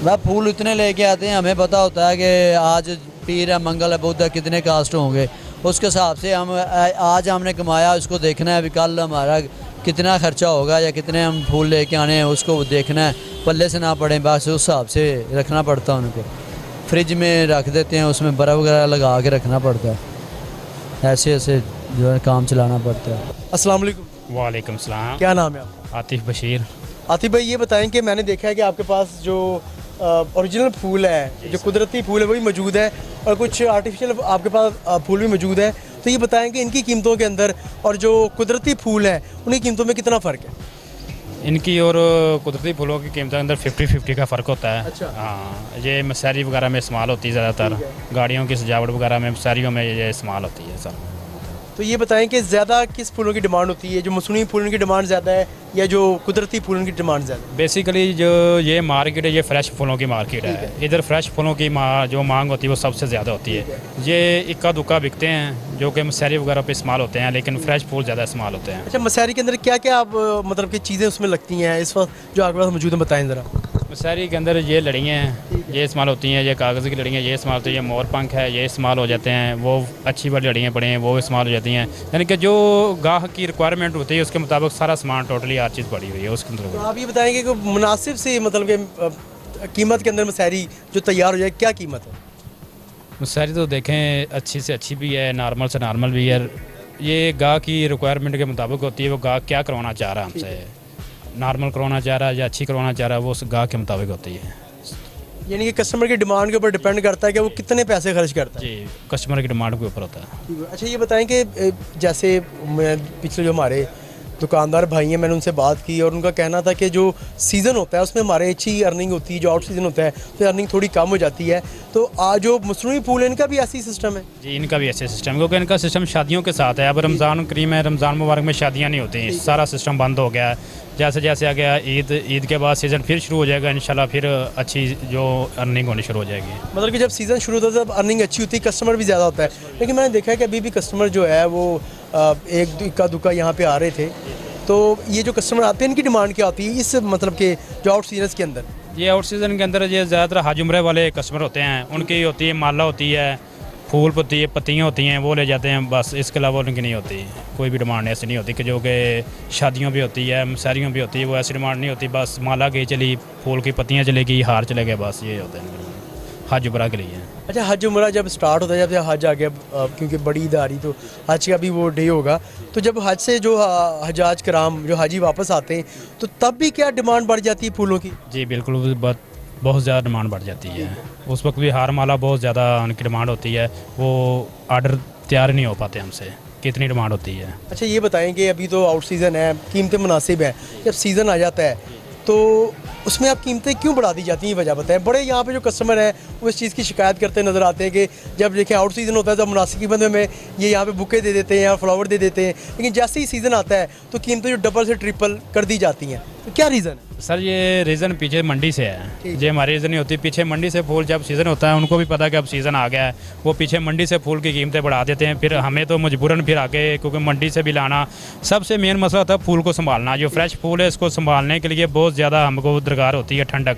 वह फूल इतने लेके आते हैं, हमें पता होता है कि आज पीर है, मंगल है, बुध है, कितने कास्ट होंगे, उसके हिसाब से हम आज हमने कमाया उसको देखना है, अभी कल हमारा कितना खर्चा होगा या कितने हम फूल लेके आने हैं उसको देखना है, पल्ले से ना पड़े, बस उस हिसाब से रखना पड़ता है उनको। फ्रिज में रख देते हैं, उसमें बर्फ़ वगैरह लगा के रखना पड़ता है, ऐसे जो है काम चलाना पड़ता है। अस्सलाम वालेकुम। वालेकुम सलाम। क्या नाम है आपका? आतिफ बशीर। आतिफ भाई ये बताएं कि मैंने देखा है कि आपके पास जो ओरिजिनल फूल है, जो कुदरती फूल है, वो भी मौजूद है और कुछ आर्टिफिशियल आपके पास फूल भी मौजूद है। तो ये बताएं कि इनकी कीमतों के अंदर और जो कुदरती फूल हैं उनकी कीमतों में कितना फ़र्क है? इनकी और कुदरती फूलों की कीमतों के अंदर 50-50 का फ़र्क होता है। अच्छा। हाँ, ये मसारी वगैरह में इस्तेमाल होती है ज़्यादातर, गाड़ियों की सजावट वगैरह में मसारियों में ये इस्तेमाल होती है सर। तो ये बताएं कि ज़्यादा किस फूलों की डिमांड होती है, जो मसूनी फूलों की डिमांड ज़्यादा है या जो कुदरती फूलों की डिमांड ज़्यादा है? बेसिकली जो ये मार्केट है ये फ्रेश फूलों की मार्केट है। इधर फ्रेश फूलों की जो मांग होती है वो सबसे ज़्यादा होती है। ये इक्का दुक्का बिकते हैं जो कि मसारी वगैरह पे इस्तेमाल होते हैं, लेकिन फ्रेश फूल ज़्यादा इस्तेमाल होते हैं। अच्छा, मसारी के अंदर क्या क्या आप मतलब कि चीज़ें उसमें लगती हैं इस वक्त जो आपके पास मौजूद है, बताएं ज़रा। मसारी के अंदर ये लड़ियाँ हैं, ये इस्तेमाल होती हैं, ये कागज़ की लड़ियाँ ये इस्तेमाल होती है, ये मोर पंख है ये इस्तेमाल हो जाते हैं, वो अच्छी वाली लड़ियाँ पड़े हैं वो इस्तेमाल हो जाती हैं। यानी कि जो गाहक की रिक्वायरमेंट होती है उसके मुताबिक सारा सामान टोटली हर चीज़ पड़ी हुई है उसके अंदर। तो आप ये बताएंगे कि मुनासिब सी मतलब कि कीमत के अंदर मसारी जो तैयार हो जाए क्या कीमत है? मसारी तो देखें अच्छी से अच्छी भी है, नॉर्मल से नॉर्मल भी है। ये गाहक की रिक्वायरमेंट के मुताबिक होती है, वो गाहक क्या करवाना चाह रहा है हमसे, नॉर्मल करवाना चाह रहा है या अच्छी करवाना चाह रहा है, वो उस गाहक के मुताबिक होती है। यानी कि कस्टमर की डिमांड के ऊपर डिपेंड करता है कि वो कितने पैसे खर्च करता है। जी, कस्टमर की डिमांड के ऊपर होता है। अच्छा, ये बताएं कि जैसे पिछले जो हमारे दुकानदार भाई हैं, मैंने उनसे बात की और उनका कहना था कि जो सीज़न होता है उसमें हमारे अच्छी अर्निंग होती है, जो आउट सीज़न होता है तो अर्निंग थोड़ी कम हो जाती है। तो आज जो मसनूई फूल है इनका भी ऐसी सिस्टम है? जी, इनका भी ऐसे सिस्टम है, क्योंकि इनका सिस्टम शादियों के साथ है। अब रमज़ान करीम है, रमज़ान मुबारक में शादियाँ नहीं होती, सारा सिस्टम बंद हो गया है। जैसे जैसे आ गया ईद के बाद सीज़न फिर शुरू हो जाएगा इंशाल्लाह, फिर अच्छी जो अर्निंग होनी शुरू हो जाएगी। मतलब कि जब सीज़न शुरू होता है तब अर्निंग अच्छी होती है, कस्टमर भी ज़्यादा होता है। लेकिन मैंने देखा है कि अभी भी कस्टमर जो है वो एक इक्का दुक्का यहाँ पे आ रहे थे। तो ये जो कस्टमर आते हैं इनकी डिमांड क्या होती है इस मतलब के जो आउट सीजन के अंदर? ये आउट सीज़न के अंदर ये ज़्यादातर हज उम्रे वाले कस्टमर होते हैं, उनकी होती है माला होती है, फूल होती है, पत्तियाँ होती हैं, वो ले जाते हैं बस। इसके अलावा उनकी नहीं होती, कोई भी डिमांड ऐसी नहीं होती कि जो कि शादियों भी होती है, मसारियों भी होती है, वो ऐसी डिमांड नहीं होती। बस माला गई चली, फूल की पत्तियाँ चलेगी, हार चले गए, बस ये होता है हज उम्रा के लिए। अच्छा, हज उम्रा जब स्टार्ट होता है, जब से हज आ गया, क्योंकि बड़ी ईद आ रही तो हज का भी वो डे होगा, तो जब हज से जो हजाज कराम जो हाजी वापस आते हैं तो तब भी क्या डिमांड बढ़ जाती है फूलों की? जी बिल्कुल, बहुत ज़्यादा डिमांड बढ़ जाती है। उस वक्त भी हार माला बहुत ज़्यादा उनकी डिमांड होती है, वो आर्डर तैयार नहीं हो पाते हमसे, कितनी डिमांड होती है। अच्छा, ये बताएं कि अभी तो आउट सीज़न है, कीमतें मुनासिब हैं, जब सीज़न आ जाता है तो उसमें आप कीमतें क्यों बढ़ा दी जाती हैं, ये वजह बताएं। बड़े यहाँ पे जो कस्टमर हैं वो इस चीज़ की शिकायत करते नज़र आते हैं कि जब देखें आउट सीज़न होता है तो मुनासिब कीमत में ये यहाँ पे बुके दे देते हैं या फ्लावर दे देते हैं, लेकिन जैसे ही सीज़न आता है तो कीमतें जो डबल से ट्रिपल कर दी जाती हैं। तो क्या रीज़न है? सर ये रीज़न पीछे मंडी से है, ये हमारी रीज़न नहीं होती। पीछे मंडी से फूल जब सीज़न होता है, उनको भी पता है कि अब सीज़न आ गया है, वो पीछे मंडी से फूल की कीमतें बढ़ा देते हैं। फिर हमें तो मजबूरन फिर आगे, क्योंकि मंडी से भी लाना, सबसे मेन मसला होता है फूल को संभालना। जो फ्रेश फूल है इसको संभालने के लिए बहुत ज़्यादा हमको दरकार होती है ठंडक,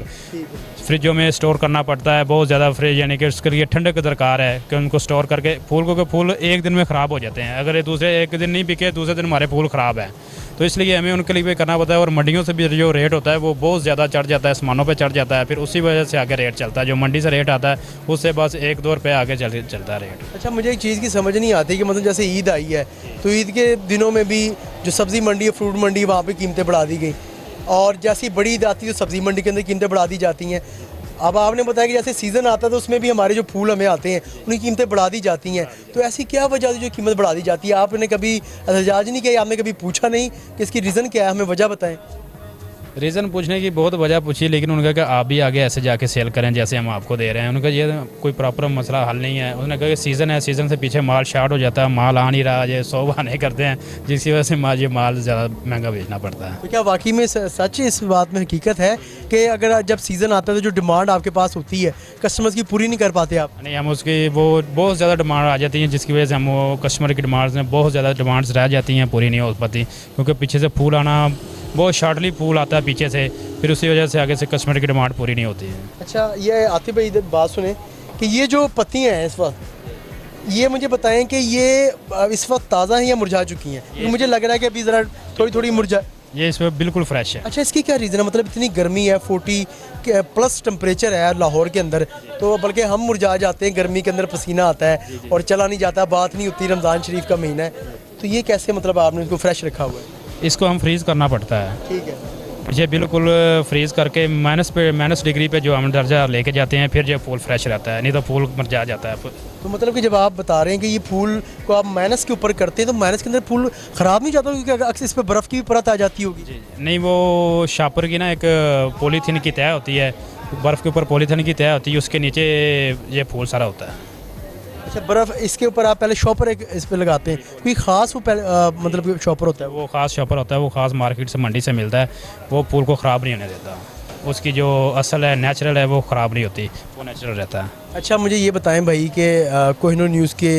फ्रिजों में स्टोर करना पड़ता है बहुत ज़्यादा फ्रिज, यानी कि उसके लिए ठंडक दरकार है कि उनको स्टोर करके फूल को, फूल एक दिन में ख़राब हो जाते हैं। अगर दूसरे एक दिन नहीं बिके, दूसरे दिन हमारे फूल ख़राब है, तो इसलिए हमें उनके लिए भी करना पड़ता है। और मंडियों से भी जो रेट होता है वो बहुत ज़्यादा चढ़ जाता है, सामानों पे चढ़ जाता है, फिर उसी वजह से आगे रेट चलता है। जो मंडी से रेट आता है उससे बस 1-2 रुपये आगे चलता है रेट। अच्छा, मुझे एक चीज़ की समझ नहीं आती कि मतलब जैसे ईद आई है तो ईद के दिनों में भी जो सब्ज़ी मंडी है, फ्रूट मंडी, वहाँ पर कीमतें बढ़ा दी गई, और जैसी बड़ी ईद आती है तो सब्ज़ी मंडी के अंदर कीमतें बढ़ा दी जाती हैं। अब आपने बताया कि जैसे सीज़न आता है तो उसमें भी हमारे जो फूल हमें आते हैं उनकी कीमतें बढ़ा दी जाती हैं, तो ऐसी क्या वजह है जो कीमत बढ़ा दी जाती है? आपने कभी एहतजाज नहीं किया, आपने कभी पूछा नहीं कि इसकी रीज़न क्या है, हमें वजह बताएं। रीज़न पूछने की बहुत वजह पूछी, लेकिन उन्होंने कहा कि आप भी आगे ऐसे जाके सेल करें जैसे हम आपको दे रहे हैं। उनका ये कोई प्रॉपर मसला हल नहीं है। उन्होंने कहा कि सीज़न है, सीज़न से पीछे माल शार्ट हो जाता है, माल आ नहीं रहा, ये 100 बहाने करते हैं, जिसकी वजह से ये माल ज़्यादा महंगा बेचना पड़ता है। तो क्या वाकई में सच इस बात में हकीकत है कि अगर जब सीज़न आता है तो जो डिमांड आपके पास होती है कस्टमर्स की पूरी नहीं कर पाते आप? नहीं, हम उसकी वो बहुत ज़्यादा डिमांड आ जाती है, जिसकी वजह से हम वो कस्टमर की डिमांड्स में बहुत ज़्यादा डिमांड्स रह जाती हैं, पूरी नहीं हो पाती, क्योंकि पीछे से फूल आना बहुत शॉर्टली फूल आता है पीछे से, फिर उसी वजह से आगे से कस्टमर की डिमांड पूरी नहीं होती है। अच्छा, ये आतिफ भाई इधर बात सुने कि ये जो पत्तियाँ हैं इस वक्त, ये मुझे बताएं कि ये इस वक्त ताज़ा हैं या मुरझा चुकी हैं? ये मुझे लग रहा है कि अभी ज़रा थोड़ी मुरझा। ये इस वक्त बिल्कुल फ्रेश है। अच्छा, इसकी क्या रीज़न है? मतलब इतनी गर्मी है, 40+ टेम्परेचर है लाहौर के अंदर, तो बल्कि हम मुरझा जाते हैं, गर्मी के अंदर पसीना आता है और चला नहीं जाता, बात नहीं होती, रमज़ान शरीफ का महीना है, तो ये कैसे मतलब आपने इसको फ्रेश रखा हुआ है? इसको हम फ्रीज़ करना पड़ता है। ठीक है, ये बिल्कुल फ्रीज़ करके माइनस डिग्री पे जो हम दर्जा लेके जाते हैं, फिर ये फूल फ्रेश रहता है, नहीं तो फूल मुरझा जाता है। तो मतलब कि जब आप बता रहे हैं कि ये फूल को आप माइनस के ऊपर करते हैं तो माइनस के अंदर फूल ख़राब नहीं जाता, क्योंकि अक्सर इस पर बर्फ़ की भी परत आ जाती होगी? नहीं, वो शापर की ना एक पॉलीथीन की तय होती है, बर्फ़ के ऊपर पॉलीथीन की तय होती है, उसके नीचे ये फूल सारा होता है। अच्छा, बर्फ़ इसके ऊपर आप पहले शॉपर एक इस पर लगाते हैं, कोई ख़ास वो पहले मतलब शॉपर होता है? वो ख़ास शॉपर होता है, वो ख़ास मार्केट से मंडी से मिलता है, वो फूल को ख़राब नहीं होने देता, उसकी जो असल है नेचुरल है वो ख़राब नहीं होती, वो नेचुरल रहता है। अच्छा, मुझे ये बताएं भाई कि कोहिनूर न्यूज़ के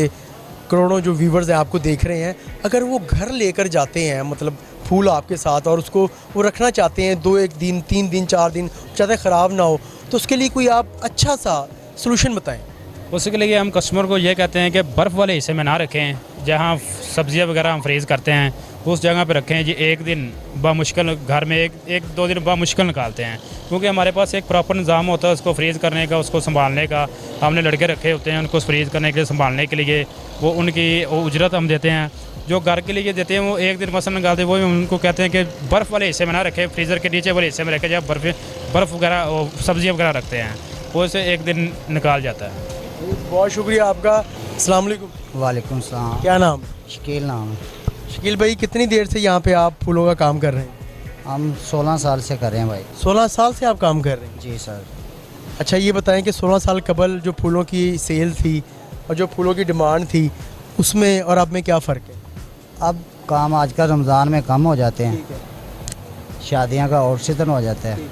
करोड़ों जो व्यूवर्स हैं आपको देख रहे हैं, अगर वो घर लेकर जाते हैं मतलब फूल आपके साथ और उसको वो रखना चाहते हैं 2-1 दिन, 3 दिन, 4 दिन, चाहते ख़राब ना हो, तो उसके लिए कोई आप अच्छा सा सलूशन बताएं। उसके लिए हम कस्टमर को ये कहते हैं कि बर्फ़ वाले हिस्से में ना रखें, जहाँ सब्ज़ियाँ वगैरह हम फ्रीज़ करते हैं उस जगह पे रखें जी। एक दिन बामुश्किल घर में एक दो दिन बामुश्किल निकालते हैं, क्योंकि हमारे पास एक प्रॉपर निज़ाम होता है उसको फ्रीज़ करने का, उसको संभालने का। हमने लड़के रखे होते हैं उनको फ्रीज़ करने के लिए, संभालने के लिए, वो उनकी उजरत हम देते हैं। जो घर के लिए देते हैं वो एक दिन मसलन निकालते हैं, वो उनको कहते हैं कि बर्फ़ वाले हिस्से में ना रखें, फ्रीज़र के नीचे वाले हिस्से में रखें, जब बर्फ़ वगैरह सब्ज़ियाँ वगैरह रखते हैं, वो से एक दिन निकाल जाता है। बहुत शुक्रिया आपका। अस्सलाम वालेकुम। वालेकुम सलाम। क्या नाम? शकील नाम है। शकील भाई, कितनी देर से यहाँ पे आप फूलों का काम कर रहे हैं? हम 16 साल से कर रहे हैं भाई। 16 साल से आप काम कर रहे हैं? जी सर। अच्छा, ये बताएं कि 16 साल कबल जो फूलों की सेल थी और जो फूलों की डिमांड थी, उसमें और अब में क्या फ़र्क है? अब काम आजकल रमज़ान में कम हो जाते हैं, शादियां का और सीजन हो जाता है,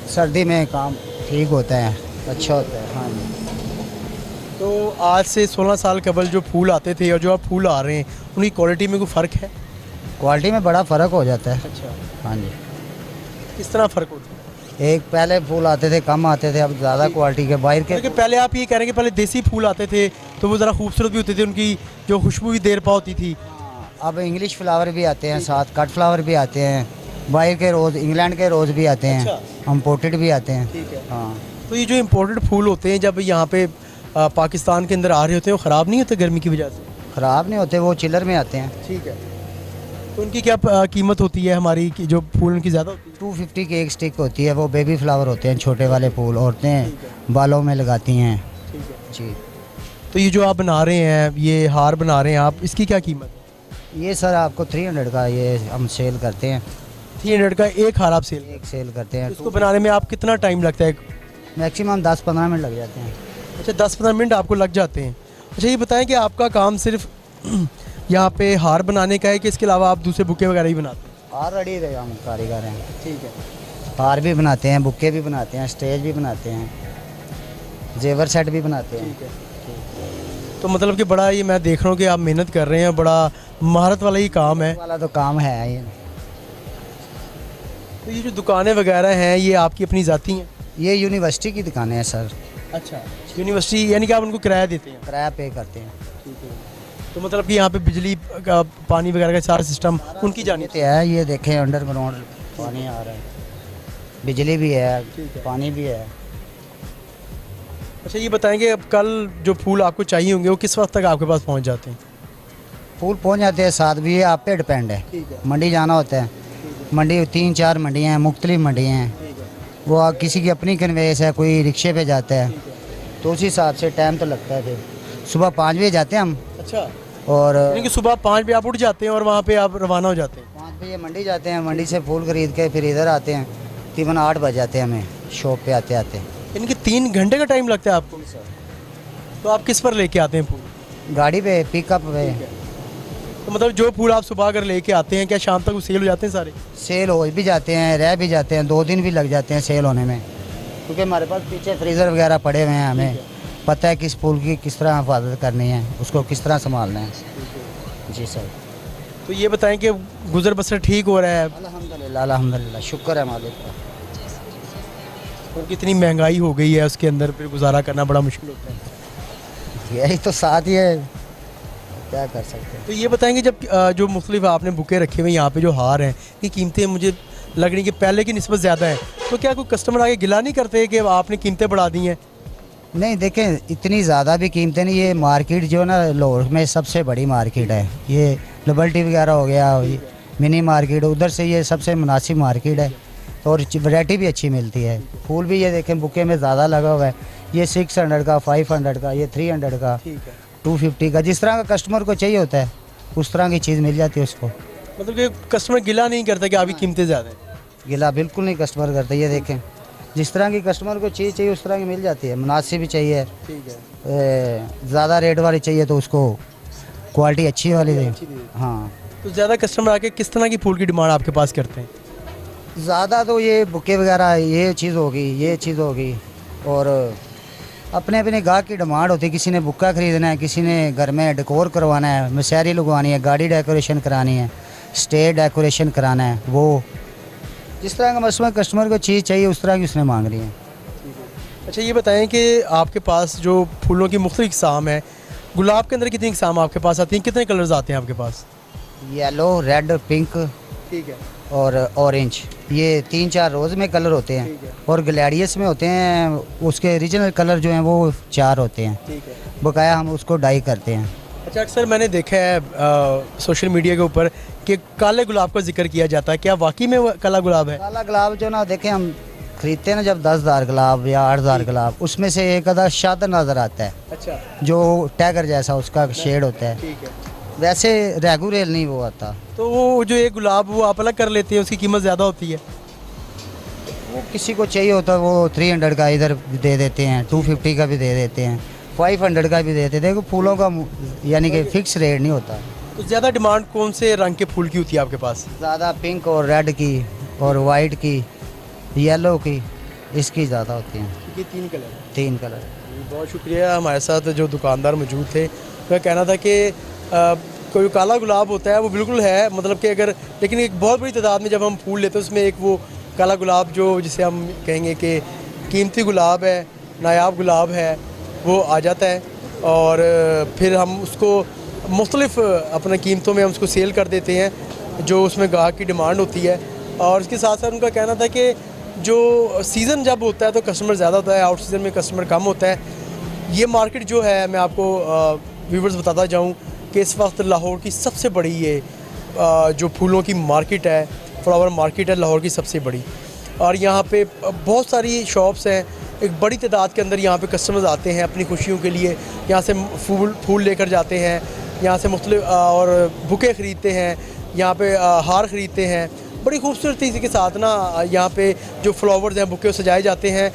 सर्दी में काम ठीक होता है, अच्छा होता है। हाँ जी। तो आज से 16 साल कबल जो फूल आते थे और जो अब फूल आ रहे हैं, उनकी क्वालिटी में कोई फ़र्क है? क्वालिटी में बड़ा फ़र्क हो जाता है। अच्छा, हाँ जी। किस तरह फ़र्क होता है? एक पहले फूल आते थे, कम आते थे, अब ज़्यादा क्वालिटी के बाहर के। क्योंकि पहले आप ये कह रहे हैं कि पहले देसी फूल आते थे तो वो ज़रा खूबसूरत भी होते थे, उनकी जो खुशबू भी देर पा होती थी। अब इंग्लिश फ्लावर भी आते हैं, साथ कट फ्लावर भी आते हैं, बाहर के रोज़, इंग्लैंड के रोज़ भी आते हैं, अच्छा। इम्पोर्टेड भी आते हैं। ठीक है। हाँ। तो ये जो इम्पोर्टेड फूल होते हैं, जब यहाँ पे पाकिस्तान के अंदर आ रहे होते हैं, वो ख़राब नहीं होते गर्मी की वजह से? ख़राब नहीं होते, वो चिलर में आते हैं। ठीक है। तो उनकी क्या कीमत होती है हमारी, की जो फूल उनकी ज़्यादा होती है? 250 की एक स्टिक होती है, वो बेबी फ्लावर होते हैं, छोटे वाले फूल औरतें बालों में लगाती हैं। ठीक है। जी। तो ये जो आप बना रहे हैं, ये हार बना रहे हैं आप, इसकी क्या कीमत है? ये सर आपको 300 का ये हम सेल करते हैं। 300 का एक हार आप सेल? एक सेल करते हैं। इसको बनाने में आप कितना टाइम लगता है? मैक्सिमम 10-15 मिनट लग जाते हैं। अच्छा, 10-15 मिनट आपको लग जाते हैं। अच्छा, ये बताएं कि आपका काम सिर्फ यहाँ पे हार बनाने का है कि इसके अलावा आप दूसरे बुके वगैरह भी बनाते हैं? हार रेडी रहे, हम कारीगर हैं। ठीक है। हार भी बनाते हैं, बुक्के भी बनाते हैं, स्टेज भी बनाते हैं, जेवर सेट भी बनाते हैं। ठीक है। तो मतलब कि बड़ा ये मैं देख रहा हूँ कि आप मेहनत कर रहे हैं, बड़ा महारत वाला ही काम है। वाला तो काम है ये। तो ये जो दुकानें वगैरह हैं, ये आपकी अपनी ज़ाती हैं? ये यूनिवर्सिटी की दुकानें हैं सर। अच्छा, यूनिवर्सिटी यानी कि आप उनको किराया देते हैं? किराया पे करते हैं। ठीक है। तो मतलब कि यहाँ पे बिजली का, पानी वगैरह का सारा सिस्टम उनकी जानी तो है, ये देखें अंडरग्राउंड पानी आ रहा है, बिजली भी है, पानी भी है। अच्छा, ये बताएंगे अब कल जो फूल आपको चाहिए होंगे वो किस वक्त तक आपके पास पहुँच जाते हैं? फूल पहुंच जाते हैं, साथ भी ये आप पे डिपेंड है। ठीक है। मंडी जाना होता है, मंडी 3-4 मंडियाँ हैं, मुख्तलिफ मंडियाँ हैं, वो किसी की अपनी कन्वेंस है, कोई रिक्शे पे जाता है, तो उस हिसाब से टाइम तो लगता है। फिर सुबह 5 बजे जाते हैं हम। अच्छा, और यानी कि सुबह 5 बजे आप उठ जाते हैं और वहाँ पे आप रवाना हो जाते हैं? 5 बजे मंडी जाते हैं, मंडी से फूल खरीद के फिर इधर आते हैं, तकरीबन 8 बज जाते हैं हमें शॉप पे आते आते। यानी कि 3 घंटे का टाइम लगता है आपको? तो आप किस पर लेके आते हैं फूल? गाड़ी पे, पिकअप पे। तो मतलब जो फूल आप सुबह अगर लेके आते हैं, क्या शाम तक वो सेल हो जाते हैं सारे? सेल हो भी जाते हैं, रह भी जाते हैं, 2 दिन भी लग जाते हैं सेल होने में, क्योंकि हमारे पास पीछे फ्रीज़र वगैरह पड़े हुए हैं, हमें पता है किस फूल की किस तरह हिफाजत करनी है, उसको किस तरह संभालना है। जी सर। तो ये बताएं कि गुजर बसर ठीक हो रहा है? अल्हम्दुलिल्लाह, अल्हम्दुलिल्लाह, शुक्र है मालिक का। और कितनी महंगाई हो गई है, उसके अंदर फिर गुजारा करना बड़ा मुश्किल होता है। यही तो साथ ही है, क्या कर सकते हैं। तो ये बताएंगे जब जो मुख्तलिफ आपने बुके रखे हुए यहाँ पे जो हार हैं, ये कीमतें मुझे लग रही कि पहले की निस्बत ज़्यादा है, तो क्या कोई कस्टमर आके गिला नहीं करते कि आपने कीमतें बढ़ा दी हैं? नहीं देखें, इतनी ज़्यादा भी कीमतें नहीं, ये मार्केट जो ना लाहौर में सबसे बड़ी मार्केट है, ये लिबर्टी वगैरह हो गया, मिनी मार्केट, उधर से ये सबसे मुनासिब मार्केट है और वैरायटी भी अच्छी मिलती है। फूल भी ये देखें बुके में ज़्यादा लगा हुआ है, ये 600 का, 500 का, ये 300 का, 250 का, जिस तरह का कस्टमर को चाहिए होता है उस तरह की चीज़ मिल जाती है उसको। मतलब कि कस्टमर गिला नहीं करता कि आपकी कीमतें ज़्यादा हैं? गिला बिल्कुल नहीं कस्टमर करता, ये देखें जिस तरह की कस्टमर को चीज़ चाहिए उस तरह की मिल जाती है, मुनासिब भी चाहिए, ठीक है, ज़्यादा रेट वाली चाहिए तो उसको क्वालिटी अच्छी वाली दे। हाँ, तो ज़्यादा कस्टमर आके किस तरह की फूल की डिमांड आपके पास करते हैं? ज़्यादा तो ये बुके वगैरह, ये चीज़ होगी, ये चीज़ होगी, और अपने अपने गाहक की डिमांड होती है। किसी ने बुक्का ख़रीदना है, किसी ने घर में डेकोर करवाना है, मशारी लगवानी है, गाड़ी डेकोरेशन करानी है, स्टेज डेकोरेशन कराना है, वो जिस तरह का कस्टमर को चीज़ चाहिए उस तरह की उसने मांग रही है। अच्छा, ये बताएं कि आपके पास जो फूलों की मुख्तलिफ इक़साम है, गुलाब के अंदर कितनी इक़साम आपके पास आती हैं, कितने कलर्स आते हैं आपके पास? येलो, रेड, पिंक, ठीक है, और ऑरेंज, ये 3-4 रोज़ में कलर होते हैं, और ग्लैडियस में होते हैं उसके ओरिजिनल कलर जो हैं वो 4 होते हैं, ठीक है। बकाया हम उसको डाई करते हैं। अच्छा, अक्सर मैंने देखा है सोशल मीडिया के ऊपर कि काले गुलाब का जिक्र किया जाता है, क्या वाकई में वो काला गुलाब है? काला गुलाब जो ना देखें हम खरीदते हैं ना, जब 10,000 गुलाब या 8,000 गुलाब, उसमें से एक आधा शाद नज़र आता है, अच्छा, जो टैगर जैसा उसका शेड होता है, ठीक है। वैसे रेगुलर नहीं वो आता। तो वो जो एक गुलाब वो आप अलग कर लेते हैं, उसकी कीमत ज़्यादा होती है? वो किसी को चाहिए होता है वो 300 का इधर भी दे देते हैं, 250 का भी दे देते हैं, 500 का भी देते हैं। देखो फूलों का यानी कि फिक्स रेट नहीं होता। तो ज़्यादा डिमांड कौन से रंग के फूल की होती है आपके पास? ज़्यादा पिंक और रेड की और वाइट की, येलो की, इसकी ज़्यादा होती हैं। ये 3 कलर। 3 कलर। बहुत शुक्रिया। हमारे साथ जो दुकानदार मौजूद थे, उनका कहना था कि कोई काला गुलाब होता है वो बिल्कुल है, मतलब कि अगर, लेकिन एक बहुत बड़ी तादाद में जब हम फूल लेते हैं उसमें एक वो काला गुलाब जो जिसे हम कहेंगे कि कीमती गुलाब है, नायाब गुलाब है, वो आ जाता है और फिर हम उसको मुख्तलिफ़ अपने कीमतों में हम उसको सेल कर देते हैं जो उसमें गाहक की डिमांड होती है। और इसके साथ साथ उनका कहना था कि जो सीज़न जब होता है तो कस्टमर ज़्यादा होता है, आउट सीज़न में कस्टमर कम होता है। ये मार्केट जो है, मैं आपको व्यूवर्स बताता जाऊँ कि इस वक्त लाहौर की सबसे बड़ी ये जो फूलों की मार्केट है, फ्लावर मार्केट है लाहौर की सबसे बड़ी। और यहाँ पे बहुत सारी शॉप्स हैं, एक बड़ी तादाद के अंदर यहाँ पे कस्टमर्स आते हैं अपनी खुशियों के लिए, यहाँ से फूल लेकर जाते हैं, यहाँ से मुख्तलिफ और बुके ख़रीदते हैं, यहाँ पे हार ख़रीदते हैं। बड़ी खूबसूरती के साथ ना यहाँ पे जो फ्लावर्स हैं बुके सजाए जाते हैं।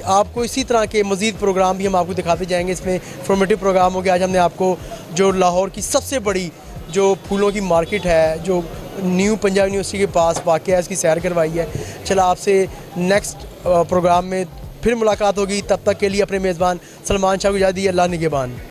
आपको इसी तरह के मज़ीद प्रोग्राम भी हम आपको दिखाते जाएंगे। इसमें इंफॉर्मेटिव प्रोग्राम हो गया। आज हमने आपको जो लाहौर की सबसे बड़ी जो फूलों की मार्केट है जो न्यू पंजाब यूनिवर्सिटी के पास वाक़ है, इसकी सैर करवाई है। चला आपसे नेक्स्ट प्रोग्राम में फिर मुलाकात होगी। तब तक के लिए अपने मेज़बान सलमान शाह को इजाज़त दीजिए। अल्लाह निगहबान।